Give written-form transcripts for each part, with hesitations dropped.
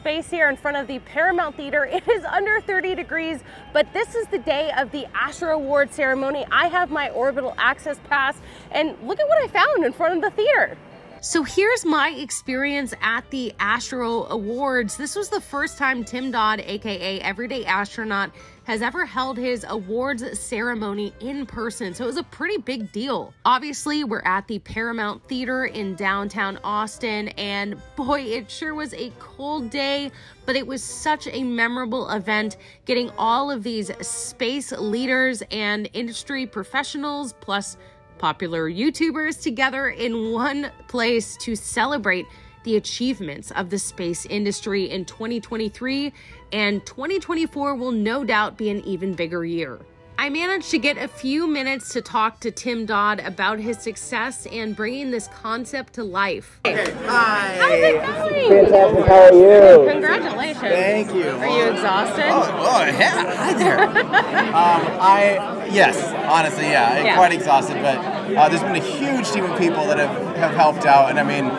space here in front of the Paramount Theater. It is under 30 degrees, but this is the day of the Astro Awards ceremony. I have my orbital access pass, and look at what I found in front of the theater. So here's my experience at the Astro Awards. This was the first time Tim Dodd, aka Everyday Astronaut, has ever held his awards ceremony in person, so it was a pretty big deal. Obviously, we're at the Paramount Theater in downtown Austin, and boy, it sure was a cold day, but it was such a memorable event, getting all of these space leaders and industry professionals, plus popular YouTubers together in one place to celebrate the achievements of the space industry in 2023, and 2024 will no doubt be an even bigger year. I managed to get a few minutes to talk to Tim Dodd about his success and bringing this concept to life. Okay. Hi. How's it going? Fantastic. How are you? Congratulations. Thank you. Are you exhausted? Oh yeah. Hi there. Yes, honestly, yeah. Quite exhausted, but there's been a huge team of people that have helped out, and I mean,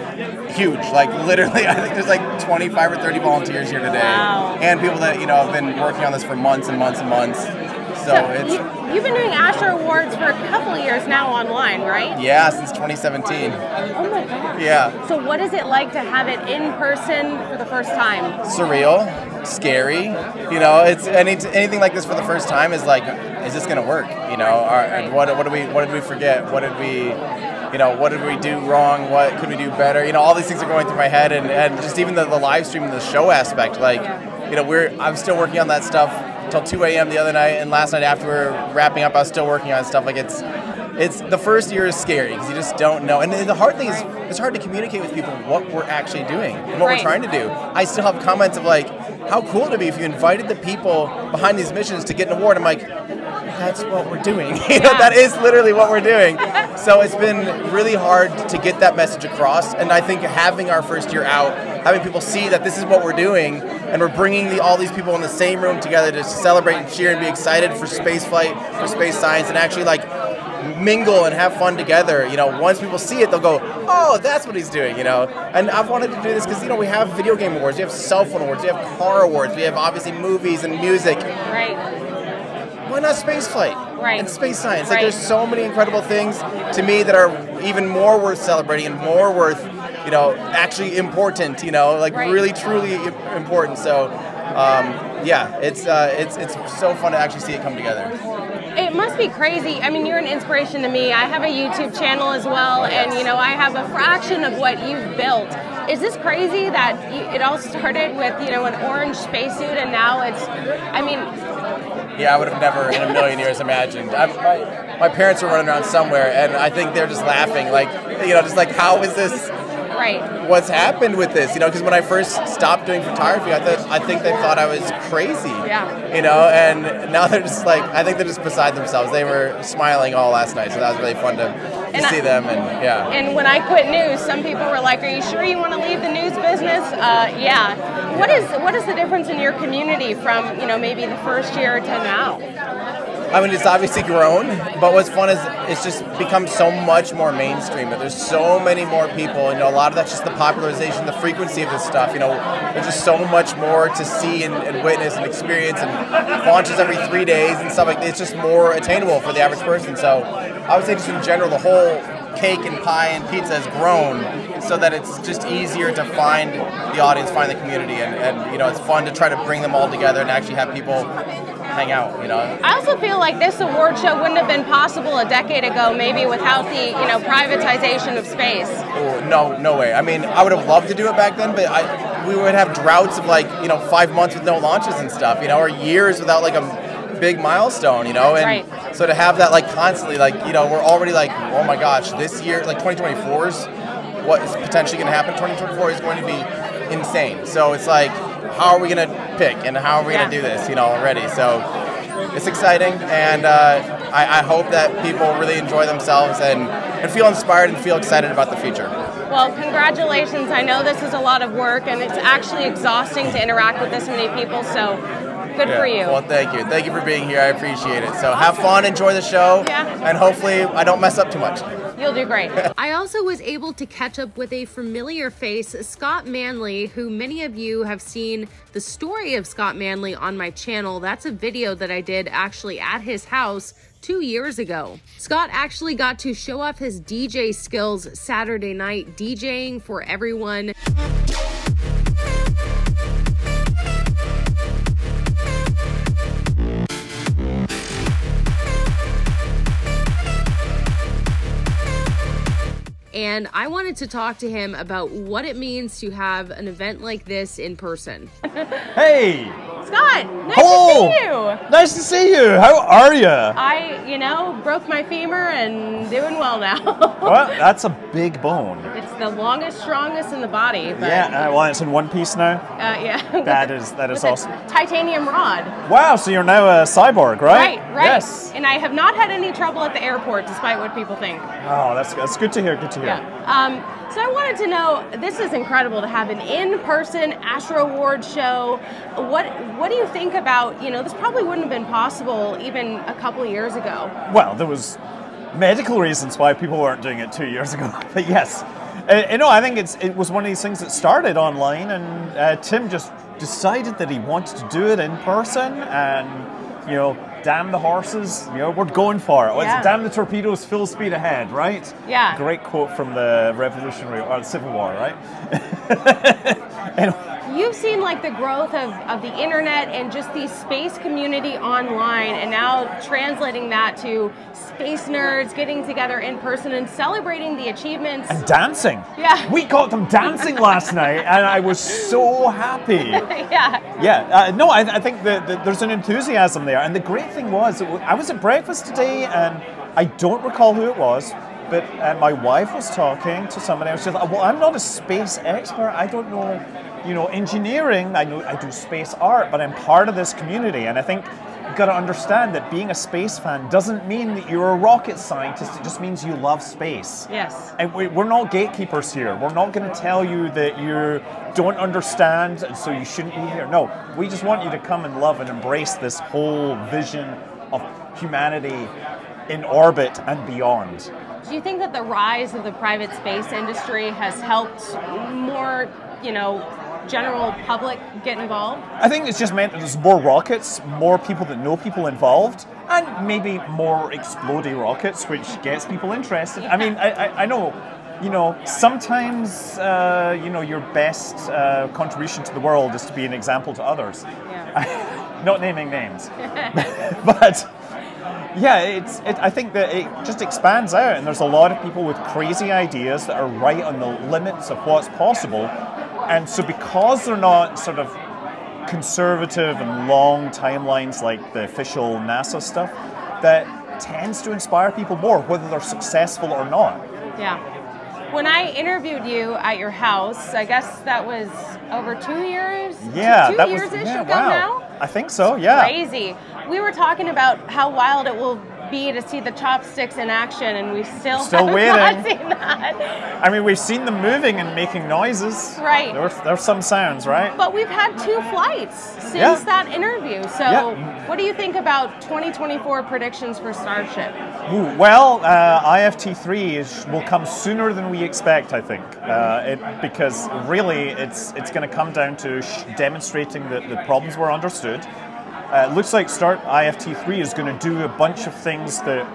huge. Like literally, I think there's like 25 or 30 volunteers here today, and people that have been working on this for months and months and months. So it's you've been doing Astro Awards for a couple of years now online, right? Yeah, since 2017. Oh my God. Yeah. So what is it like to have it in person for the first time? Surreal, scary. It's anything like this for the first time is like, is this gonna work? What did we forget? What did we do wrong? What could we do better? All these things are going through my head, and just even the live stream, the show aspect. Like, I'm still working on that stuff till 2 a.m. the other night, and last night after we were wrapping up, I was still working on stuff. Like it's the first year is scary because you just don't know. And the hard thing is it's hard to communicate with people what we're actually doing and what we're trying to do. I still have comments of like, how cool would it be if you invited the people behind these missions to get an award? I'm like, that's what we're doing. That is literally what we're doing. So it's been really hard to get that message across. And I think having our first year out, having people see that this is what we're doing, and we're bringing all these people in the same room together to celebrate and cheer and be excited for space flight, for space science, and actually like mingle and have fun together. Once people see it, they'll go, oh, that's what he's doing, And I've wanted to do this because, we have video game awards, we have cell phone awards, we have car awards, we have obviously movies and music. Right. Why not space flight? Right. And space science. Like, there's so many incredible things to me that are even more worth celebrating and more worth, actually important, really, truly important. So, it's so fun to actually see it come together. It must be crazy. I mean, you're an inspiration to me. I have a YouTube channel as well, and I have a fraction of what you've built. Is this crazy that it all started with an orange spacesuit, and now it's? Yeah, I would have never in a million years imagined. My parents were running around somewhere, and I think they're just laughing, like just like, how is this? Right. What's happened with this? Because when I first stopped doing photography, I think they thought I was crazy. Yeah. And now they're just like, I think they're just beside themselves. They were smiling all last night, so that was really fun to see them. And yeah. And when I quit news, some people were like, "Are you sure you want to leave the news business?" Yeah. What is the difference in your community from maybe the first year to now? I mean, it's obviously grown, but what's fun is it's just become so much more mainstream. There's so many more people, a lot of that's just the popularization, the frequency of this stuff. There's just so much more to see and witness and experience, and launches every 3 days and stuff like that. It's just more attainable for the average person. So I would say just in general, the whole cake and pie and pizza has grown so that it's just easier to find the audience, find the community, and it's fun to try to bring them all together and actually have people hang out, I also feel like this award show wouldn't have been possible a decade ago, maybe without the, privatization of space. Oh, no way. I mean, I would have loved to do it back then, but we would have droughts of 5 months with no launches and stuff, or years without like a big milestone, and right. So to have that constantly, we're already oh my gosh, this year, 2024 is what is potentially going to happen. 2024 is going to be insane. So it's like, how are we going to pick and how are we going to do this, already? So it's exciting, and I hope that people really enjoy themselves and feel inspired and feel excited about the future. Well, congratulations. I know this is a lot of work, and it's actually exhausting to interact with this many people, so good for you. Well, thank you. Thank you for being here. I appreciate it. So have fun, enjoy the show, and hopefully I don't mess up too much. You'll do great. I also was able to catch up with a familiar face, Scott Manley, who many of you have seen the story of Scott Manley on my channel. That's a video that I did actually at his house 2 years ago. Scott actually got to show off his DJ skills Saturday night, DJing for everyone. And I wanted to talk to him about what it means to have an event like this in person. Hey! Scott, nice Hello. to see you. Nice to see you. How are you? You know, broke my femur and doing well now. Well, that's a big bone. It's the longest, strongest in the body. But, Yeah, well, it's in one piece now. Yeah. That is With awesome. a titanium rod. Wow, so you're now a cyborg, right? Right. Yes. And I have not had any trouble at the airport, despite what people think. Oh, that's good to hear. Good to hear. Yeah. So I wanted to know, this is incredible to have an in-person Astro Awards show. What do you think about, this probably wouldn't have been possible even a couple of years ago. Well, there was medical reasons why people weren't doing it 2 years ago. But yes, I think it was one of these things that started online, and Tim just decided that he wanted to do it in person, and damn the horses, we're going for it. Yeah. It's damn the torpedoes, full speed ahead, right? Yeah. Great quote from the Revolutionary or the Civil War, right? You've seen like the growth of the internet and just the space community online, and now translating that to space nerds getting together in person and celebrating the achievements. And dancing. Yeah. We got them dancing last night, and I was so happy. Yeah. Yeah. No, I think that there's an enthusiasm there. And the great thing was, I was at breakfast today, and I don't recall who it was, but my wife was talking to somebody else. She's like, well, I'm not a space expert. I don't know, engineering. I do space art, but I'm part of this community. And I think you've got to understand that being a space fan doesn't mean that you're a rocket scientist. It just means you love space. Yes. And we're not gatekeepers here. We're not going to tell you that you don't understand, and so you shouldn't be here. No, we just want you to come and love and embrace this whole vision of humanity in orbit and beyond. Do you think that the rise of the private space industry has helped more, general public get involved? I think it's just meant that there's more rockets, more people that know people involved, and maybe more explodey rockets, which gets people interested. Yeah. I mean, I know, sometimes, your best contribution to the world is to be an example to others. Yeah. Not naming names. But yeah, I think that it just expands out, and there's a lot of people with crazy ideas that are right on the limits of what's possible. And so because they're not sort of conservative and long timelines like the official NASA stuff, that tends to inspire people more, whether they're successful or not. Yeah. When I interviewed you at your house, I guess that was over 2 years? Yeah, two that years-ish was, ago wow. now? I think so, yeah. Crazy. We were talking about how wild it will be to see the chopsticks in action, and we still have waiting. not seen that. I mean, we've seen them moving and making noises. Right. There's some sounds, right? But we've had 2 flights since that interview. So what do you think about 2024 predictions for Starship? Ooh, well, IFT3 will come sooner than we expect, I think, because really it's going to come down to demonstrating that the problems were understood. It looks like IFT3 is going to do a bunch of things that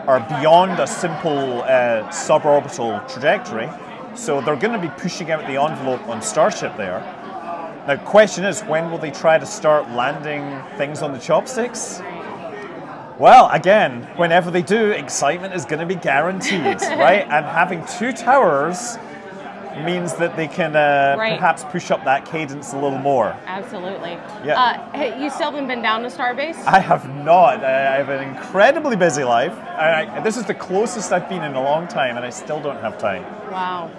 are beyond a simple suborbital trajectory. So they're going to be pushing out the envelope on Starship there. Now, the question is, when will they try to start landing things on the chopsticks? Well, again, whenever they do, excitement is going to be guaranteed, right? And having 2 towers means that they can perhaps push up that cadence a little more. Absolutely. Yeah. You still haven't been down to Starbase? I have not. I have an incredibly busy life. This is the closest I've been in a long time, and I still don't have time. Wow.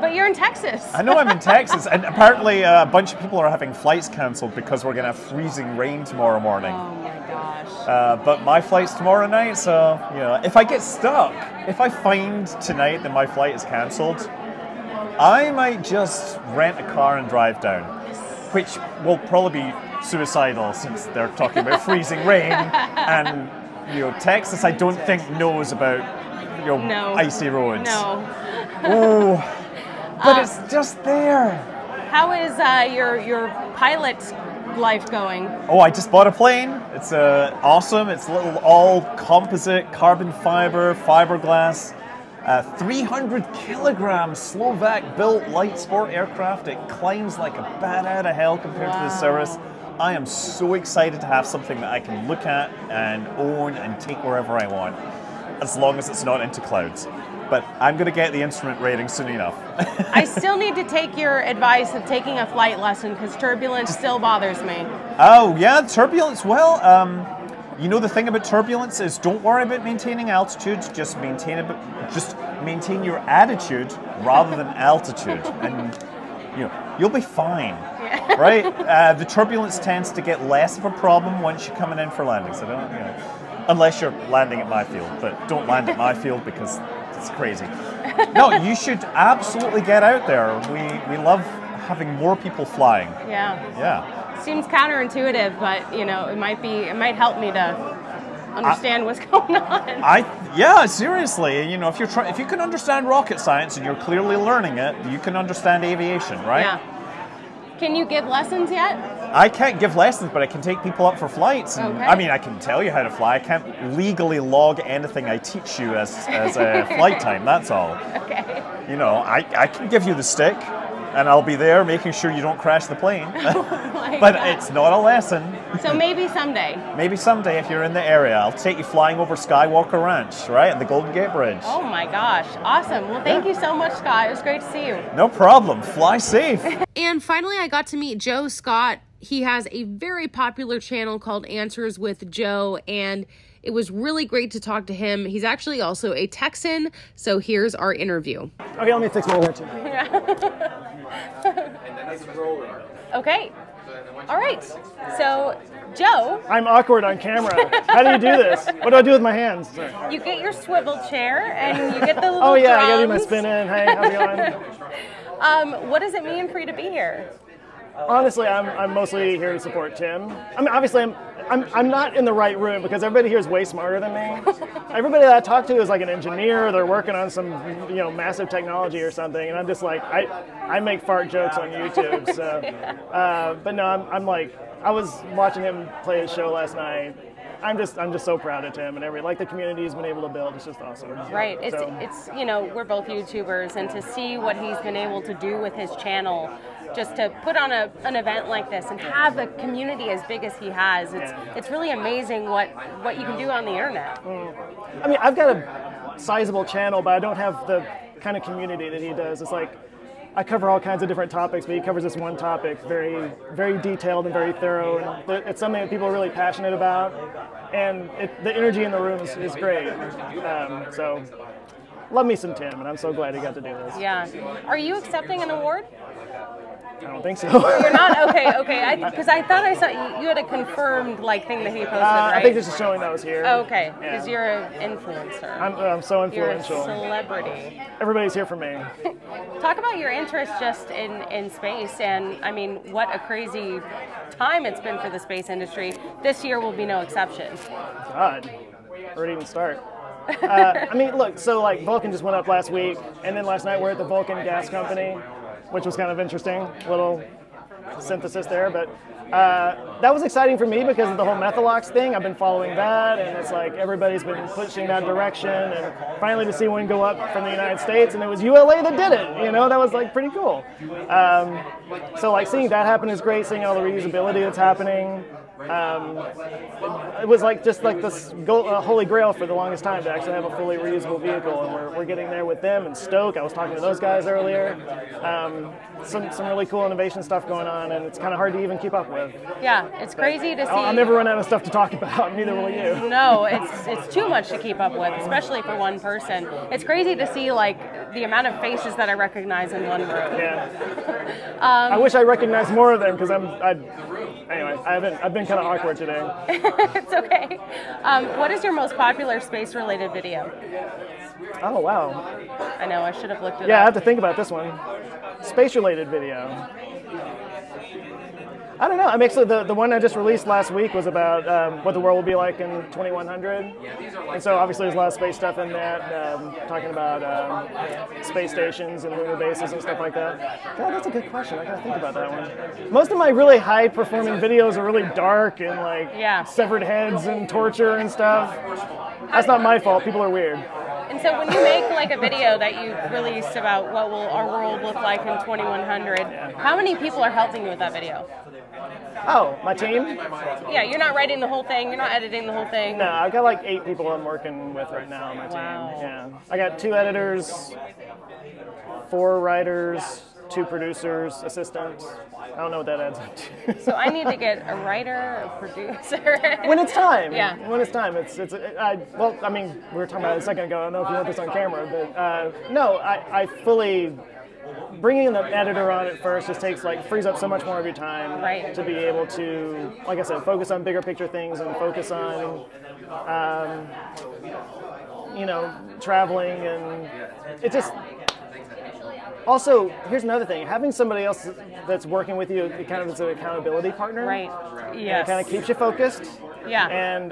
But you're in Texas. I know I'm in Texas, and apparently a bunch of people are having flights cancelled because we're going to have freezing rain tomorrow morning. Oh my gosh. But my flight's tomorrow night, so if I get stuck, if I find tonight that my flight is cancelled, I might just rent a car and drive down, which will probably be suicidal since they're talking about freezing rain, and Texas I don't think knows about icy roads. No. Oh, but it's just there. How is your pilot life going? Oh, I just bought a plane. It's awesome. It's a little all composite, carbon fiber, fiberglass, 300 kilogram Slovak-built light sport aircraft. It climbs like a bat out of hell compared to the Cirrus. I am so excited to have something that I can look at and own and take wherever I want, as long as it's not into clouds. But I'm going to get the instrument rating soon enough. I still need to take your advice of taking a flight lesson because turbulence still bothers me. Oh, yeah, turbulence. Well, you know, the thing about turbulence is don't worry about maintaining altitude, just maintain your attitude rather than altitude. And, you know, you'll be fine, right? The turbulence tends to get less of a problem once you're coming in for landing. So don't, you know, unless you're landing at my field, but don't land at my field because it's crazy. No, you should absolutely get out there. We love having more people flying. Yeah. Yeah. Seems counterintuitive, but you know, it might help me to understand what's going on. Yeah, seriously. You know, if you can understand rocket science and you're clearly learning it, you can understand aviation, right? Yeah. Can you give lessons yet? I can't give lessons, but I can take people up for flights. And, okay. I mean, I can tell you how to fly. I can't legally log anything I teach you as a flight time, that's all. Okay. You know, I can give you the stick, and I'll be there making sure you don't crash the plane. But God. It's not a lesson. So maybe someday. Maybe someday if you're in the area, I'll take you flying over Skywalker Ranch, right, and the Golden Gate Bridge. Oh my gosh, awesome. Well, thank you so much, Scott. It was great to see you. No problem. Fly safe. And finally, I got to meet Joe Scott. He has a very popular channel called Answers with Joe, and it was really great to talk to him. He's actually also a Texan, so here's our interview. Okay, let me fix my watch. Okay. All right. So, Joe. I'm awkward on camera. How do you do this? What do I do with my hands? You get your swivel chair and you get the little Oh yeah, drums. I gotta do my spin in. Hey, how's it going? What does it mean for you to be here? Honestly, I'm mostly here to support Tim. I mean, obviously, I'm not in the right room because everybody here is way smarter than me. Everybody that I talk to is like an engineer. They're working on some, you know, massive technology or something, and I'm just like, I make fart jokes on YouTube. So, but no, I'm like, I was watching him play his show last night. I'm just so proud of Tim and like the community he's been able to build. It's just awesome. Right. It's you know, we're both YouTubers, and to see what he's been able to do with his channel, just to put on an event like this and have a community as big as he has, it's really amazing what you can do on the internet. I mean, I've got a sizable channel, but I don't have the kind of community that he does. It's like I cover all kinds of different topics, but he covers this one topic very, very detailed and very thorough, and it's something that people are really passionate about, and the energy in the room is great. So, love me some Tim, and I'm so glad he got to do this. Yeah. Are you accepting an award? I don't think so. You're not? Okay. Because I thought I saw you had a confirmed thing that he posted, right? I think this is showing that I was here. Oh, okay, because you're an influencer. I'm so influential. You're a celebrity. Everybody's here for me. Talk about your interest just in space, and I mean, what a crazy time it's been for the space industry. This year will be no exception. God, where to even start? I mean, look, so Vulcan just went up last week, and then last night we're at the Vulcan Gas Company, which was kind of interesting, little synthesis there, but that was exciting for me because of the whole Methalox thing. I've been following that, and it's like everybody's been pushing that direction, and finally to see one go up from the United States, and it was ULA that did it, you know, that was pretty cool. So seeing that happen is great, seeing all the reusability that's happening. It was just this holy grail for the longest time to actually have a fully reusable vehicle, and we're getting there with them and Stoke. I was talking to those guys earlier. Some really cool innovation stuff going on, and it's kind of hard to even keep up with. Yeah, it's crazy to see. I'll never run out of stuff to talk about, neither will you. No, it's too much to keep up with, especially for one person. It's crazy to see the amount of faces that I recognize in one room. Yeah. I wish I recognized more of them because anyway, I've been kind of awkward today. It's okay. What is your most popular space-related video? Oh, wow. I know, I should have looked it up. Yeah, I have to think about this one. Space-related video. I don't know. I'm actually the one I just released last week was about what the world will be like in 2100, and so obviously there's a lot of space stuff in that, talking about space stations and lunar bases and stuff like that. God, that's a good question. I gotta think about that one. Most of my really high-performing videos are really dark and like severed heads and torture and stuff. That's not my fault. People are weird. And so when you make like a video that you released about what will our world look like in 2100, how many people are helping you with that video? Oh, my team? Yeah, you're not writing the whole thing, you're not editing the whole thing. No, I've got like 8 people I'm working with right now on my team. Yeah. I got 2 editors, 4 writers, 2 producers, assistants. I don't know what that adds up to. So I need to get a writer, a producer. When it's time. Yeah. When it's time. Well, I mean, we were talking about it a second ago. I don't know if you want this on camera, but no, I fully, bringing an editor on at first just frees up so much more of your time to be able to, like I said, focus on bigger picture things and focus on, traveling, and it just. Also, here's another thing. Having somebody else that's working with you, it kind of is an accountability partner. Right. Yes. It kind of keeps you focused. Yeah. And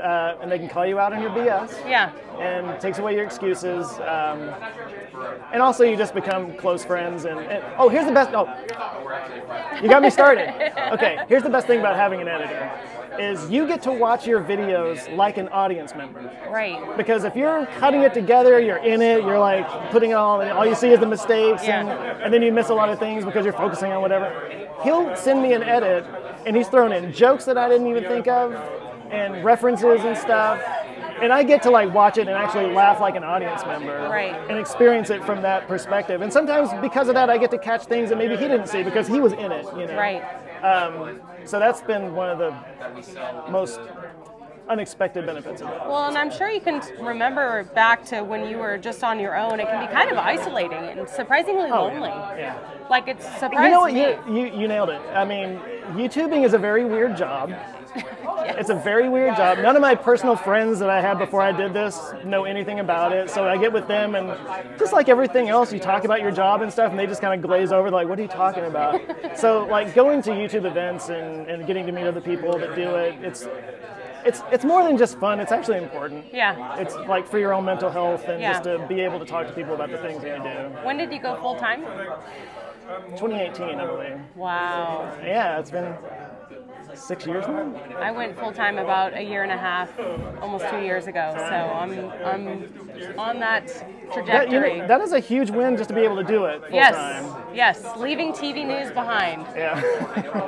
they can call you out on your BS. Yeah. And takes away your excuses. And also, you just become close friends. And oh, here's the best. Oh, you got me started. Okay. Here's the best thing about having an editor. Is you get to watch your videos like an audience member. Right. Because if you're cutting it together, you're in it, you're like putting it all you see is the mistakes, and then you miss a lot of things because you're focusing on whatever. He'll send me an edit, and he's thrown in jokes that I didn't even think of, and references and stuff. And I get to like watch it and actually laugh like an audience member, and experience it from that perspective. And sometimes because of that, I get to catch things that maybe he didn't see because he was in it, you know. Right. So that's been one of the most unexpected benefits of it. Well, and I'm sure you can remember back to when you were just on your own. It can be kind of isolating and surprisingly lonely. Yeah. Like it's surprising. You know what? You nailed it. I mean, YouTubing is a very weird job. Yes. It's a very weird job. None of my personal friends that I had before I did this know anything about it. So I get with them, and just like everything else, you talk about your job and stuff, and they just kind of glaze over, like, what are you talking about? So like going to YouTube events and getting to meet other people that do it, it's more than just fun. It's actually important. Yeah. It's like for your own mental health and just to be able to talk to people about the things that you do. When did you go full time? 2018, I believe. Wow. Yeah, it's been 6 years now? I went full time about 1.5 years, almost 2 years ago. So I'm on that trajectory. That is a huge win just to be able to do it full time. Yes, leaving TV news behind. Yeah.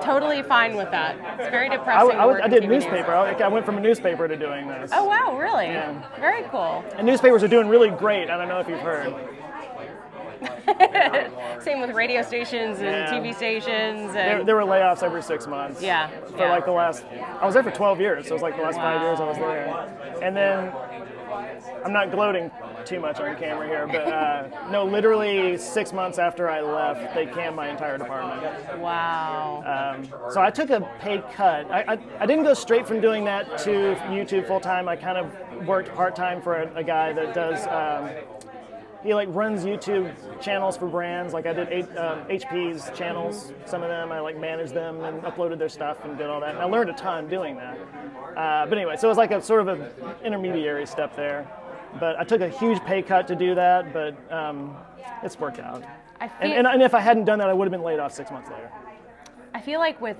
Totally fine with that. It's very depressing. I did newspaper. I went from a newspaper to doing this. Oh wow, really? Yeah. Very cool. And newspapers are doing really great. I don't know if you've heard. Same with radio stations and TV stations. And there were layoffs every 6 months. Yeah. For like the last, I was there for 12 years, so it was like the last 5 years I was there. And then, I'm not gloating too much on camera here, but no, literally 6 months after I left, they canned my entire department. Wow. So I took a pay cut. I didn't go straight from doing that to YouTube full time. I kind of worked part time for a guy that does. He like runs YouTube channels for brands. Like I did HP's channels, some of them. I like managed them and uploaded their stuff and did all that. And I learned a ton doing that. But anyway, so it was like a sort of an intermediary step there. But I took a huge pay cut to do that, but it's worked out. And if I hadn't done that, I would have been laid off 6 months later. I feel like with,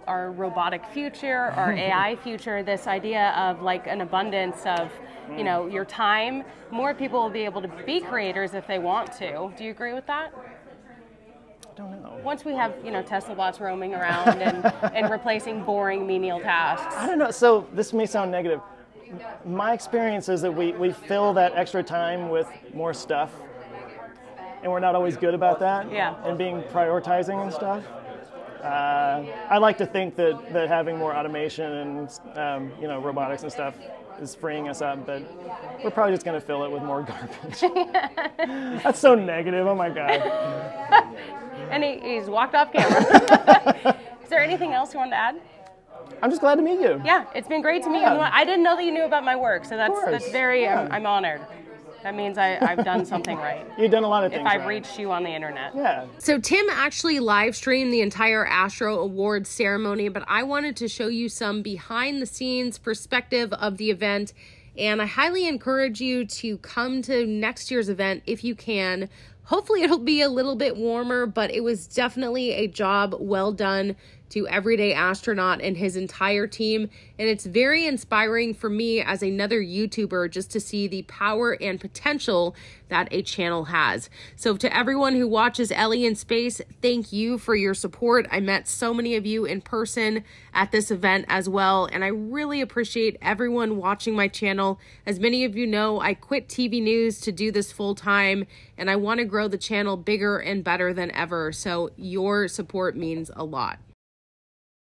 our robotic future, our AI future, this idea of like an abundance of, your time, more people will be able to be creators if they want to. Do you agree with that? I don't know. Once we have, Tesla bots roaming around and replacing boring menial tasks. I don't know. So this may sound negative. My experience is that we fill that extra time with more stuff, and we're not always good about that. Yeah. And being prioritizing and stuff. I like to think that having more automation and robotics and stuff is freeing us up, but we're probably just going to fill it with more garbage. That's so negative. Oh my God. And he's walked off camera. Is there anything else you wanted to add? I'm just glad to meet you. Yeah, it's been great to meet you. I didn't know that you knew about my work, so that's very. I'm honored. That means I've done something right. You've done a lot of things if I've right. reached you on the internet. Yeah. So Tim actually live streamed the entire Astro Awards ceremony, but I wanted to show you some behind the scenes perspective of the event. And I highly encourage you to come to next year's event if you can. Hopefully it'll be a little bit warmer, but it was definitely a job well done to Everyday Astronaut and his entire team. And it's very inspiring for me as another YouTuber just to see the power and potential that a channel has. So to everyone who watches Ellie in Space, thank you for your support. I met so many of you in person at this event as well, and I really appreciate everyone watching my channel. As many of you know, I quit TV news to do this full time, and I want to grow the channel bigger and better than ever. So your support means a lot.